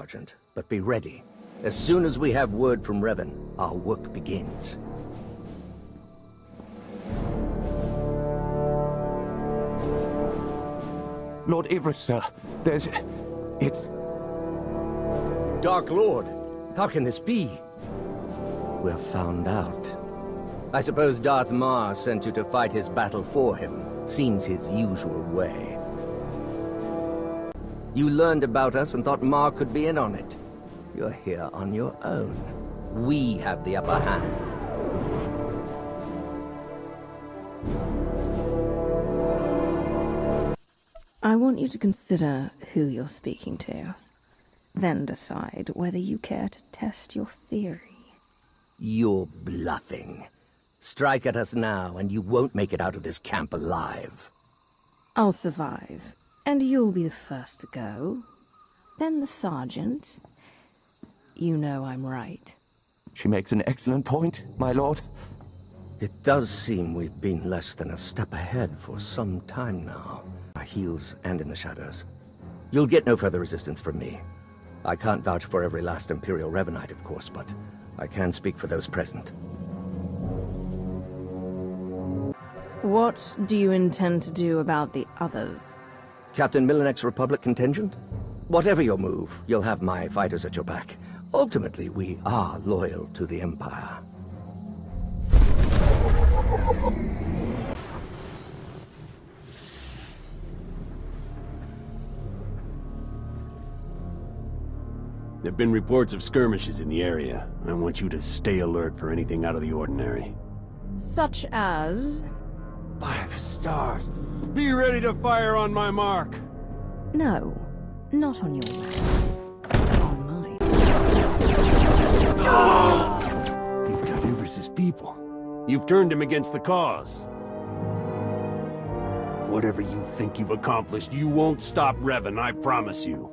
Sergeant, but be ready. As soon as we have word from Revan, our work begins. Lord Ivris, sir. It's... Dark Lord, how can this be? We're found out. I suppose Darth Maul sent you to fight his battle for him. Seems his usual way. You learned about us and thought Maul could be in on it. You're here on your own. We have the upper hand. I want you to consider who you're speaking to. Then decide whether you care to test your theory. You're bluffing. Strike at us now, and you won't make it out of this camp alive. I'll survive, and you'll be the first to go. Then the Sergeant. You know I'm right. She makes an excellent point, my lord. It does seem we've been less than a step ahead for some time now. Our heels and in the shadows. You'll get no further resistance from me. I can't vouch for every last Imperial Revanite, of course, but I can speak for those present. What do you intend to do about the others? Captain Millenek's Republic contingent? Whatever your move, you'll have my fighters at your back. Ultimately, we are loyal to the Empire. There've been reports of skirmishes in the area. I want you to stay alert for anything out of the ordinary. Such as... By the stars! Be ready to fire on my mark! No, not on your mark. On mine. You've got Ivris's people. You've turned him against the cause. Whatever you think you've accomplished, you won't stop Revan, I promise you.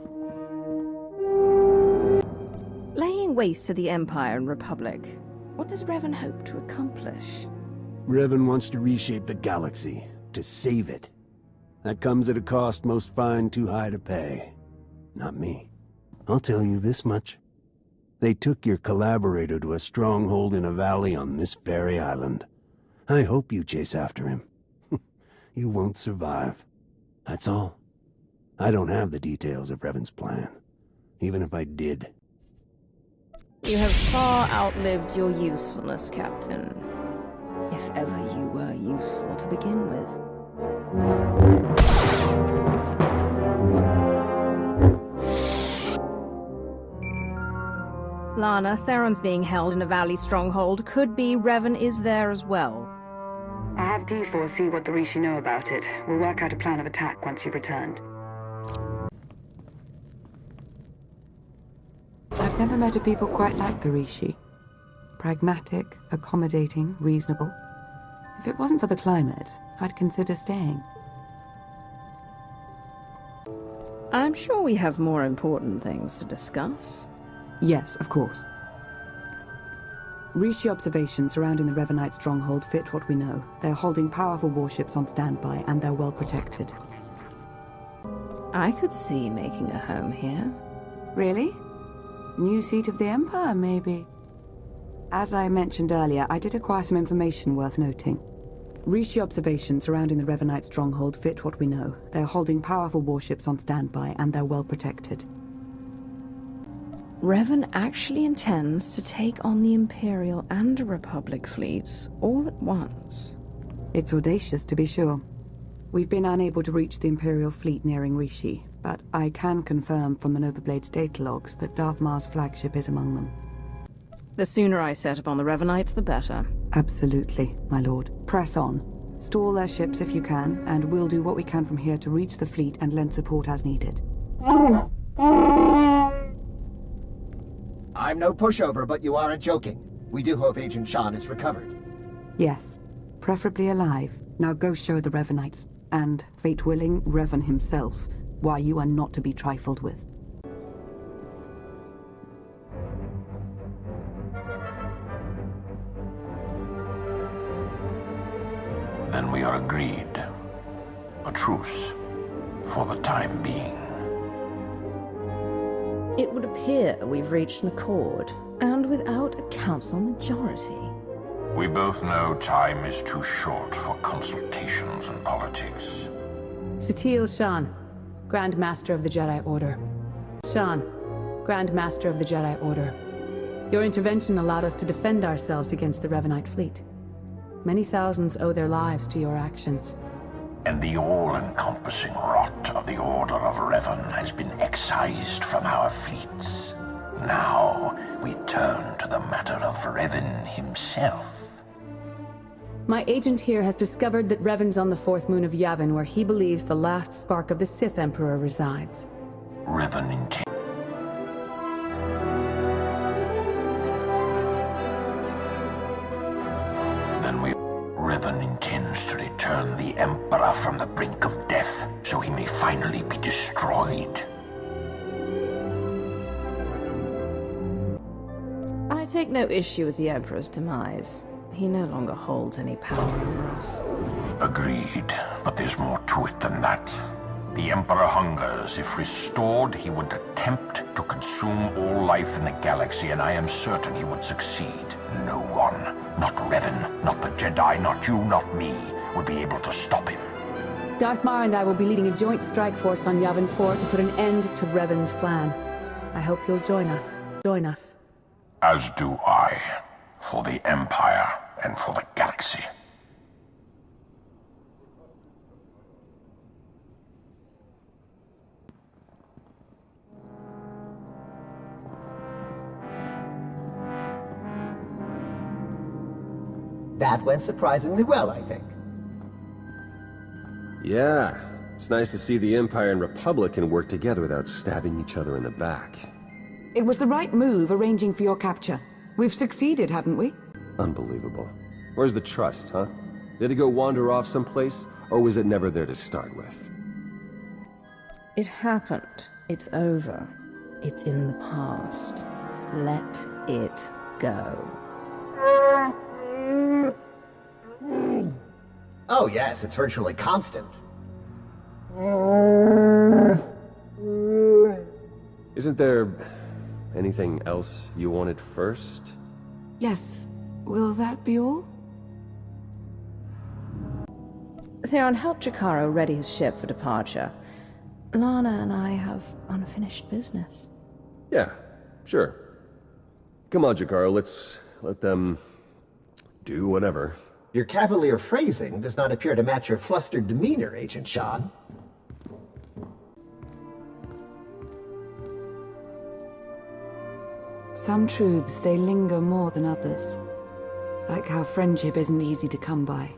Laying waste to the Empire and Republic, what does Revan hope to accomplish? Revan wants to reshape the galaxy, to save it. That comes at a cost most find too high to pay. Not me. I'll tell you this much. They took your collaborator to a stronghold in a valley on this very island. I hope you chase after him. You won't survive. That's all. I don't have the details of Revan's plan, even if I did. You have far outlived your usefulness, Captain. If ever you were useful to begin with. Lana, Theron's being held in a valley stronghold. Could be Revan is there as well. I have D4 see what the Rishi know about it. We'll work out a plan of attack once you've returned. I've never met a people quite like the Rishi. Pragmatic, accommodating, reasonable. If it wasn't for the climate, I'd consider staying. I'm sure we have more important things to discuss. Yes, of course. Rishi observations surrounding the Revanite stronghold fit what we know. They're holding powerful warships on standby, and they're well protected. I could see making a home here. Really? New seat of the Empire, maybe? As I mentioned earlier, I did acquire some information worth noting. Rishi observations surrounding the Revanite stronghold fit what we know. They're holding powerful warships on standby, and they're well protected. Revan actually intends to take on the Imperial and Republic fleets all at once. It's audacious, to be sure. We've been unable to reach the Imperial fleet nearing Rishi, but I can confirm from the Novablade's data logs that Darth Maul's flagship is among them. The sooner I set upon the Revanites, the better. Absolutely, my lord. Press on. Stall their ships if you can, and we'll do what we can from here to reach the fleet and lend support as needed. I'm no pushover, but you aren't joking. We do hope Agent Shan is recovered. Yes, preferably alive. Now go show the Revanites, and, fate willing, Revan himself, why you are not to be trifled with. Then we are agreed. A truce, for the time being. It would appear we've reached an accord, and without a council majority. We both know time is too short for consultations and politics. Satil Shan, Grand Master of the Jedi Order. Shan, Grand Master of the Jedi Order. Your intervention allowed us to defend ourselves against the Revanite fleet. Many thousands owe their lives to your actions. And the all-encompassing rot of the Order of Revan has been excised from our fleets. Now, we turn to the matter of Revan himself. My agent here has discovered that Revan's on the fourth moon of Yavin, where he believes the last spark of the Sith Emperor resides. Revan intends... Revan intends to return the Emperor from the brink of death, so he may finally be destroyed. I take no issue with the Emperor's demise. He no longer holds any power over us. Agreed, but there's more to it than that. The Emperor hungers. If restored, he would attempt to consume all life in the galaxy, and I am certain he would succeed. No one, not Revan, not the Jedi, not you, not me, would be able to stop him. Darth Mar and I will be leading a joint strike force on Yavin 4 to put an end to Revan's plan. I hope you'll join us. Join us. As do I, for the Empire and for the galaxy. That went surprisingly well, I think. Yeah, it's nice to see the Empire and Republic can work together without stabbing each other in the back. It was the right move arranging for your capture. We've succeeded, haven't we? Unbelievable. Where's the trust, huh? Did it go wander off someplace, or was it never there to start with? It happened. It's over. It's in the past. Let it go. Oh yes, it's virtually constant. Isn't there anything else you wanted first? Yes. Will that be all? Theron, help Jakaro ready his ship for departure. Lana and I have unfinished business. Yeah, sure. Come on, Jakaro, let's let them do whatever. Your cavalier phrasing does not appear to match your flustered demeanor, Agent Shan. Some truths, they linger more than others. Like how friendship isn't easy to come by.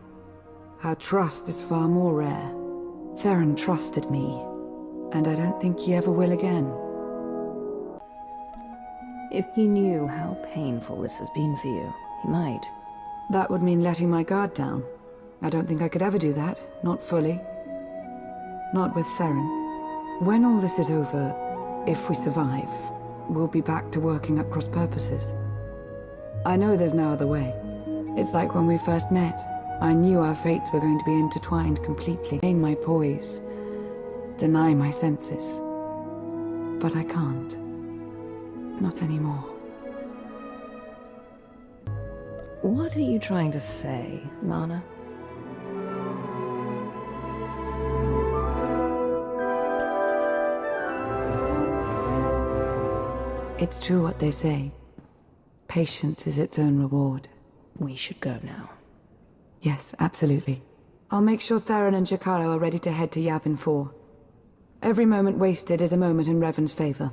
How trust is far more rare. Theron trusted me, and I don't think he ever will again. If he knew how painful this has been for you, he might. That would mean letting my guard down. I don't think I could ever do that. Not fully. Not with Theron. When all this is over, if we survive, we'll be back to working at cross purposes. I know there's no other way. It's like when we first met. I knew our fates were going to be intertwined completely. Gain my poise. Deny my senses. But I can't. Not anymore. What are you trying to say, Lana? It's true what they say. Patience is its own reward. We should go now. Yes, absolutely. I'll make sure Theron and Jakaro are ready to head to Yavin 4. Every moment wasted is a moment in Revan's favor.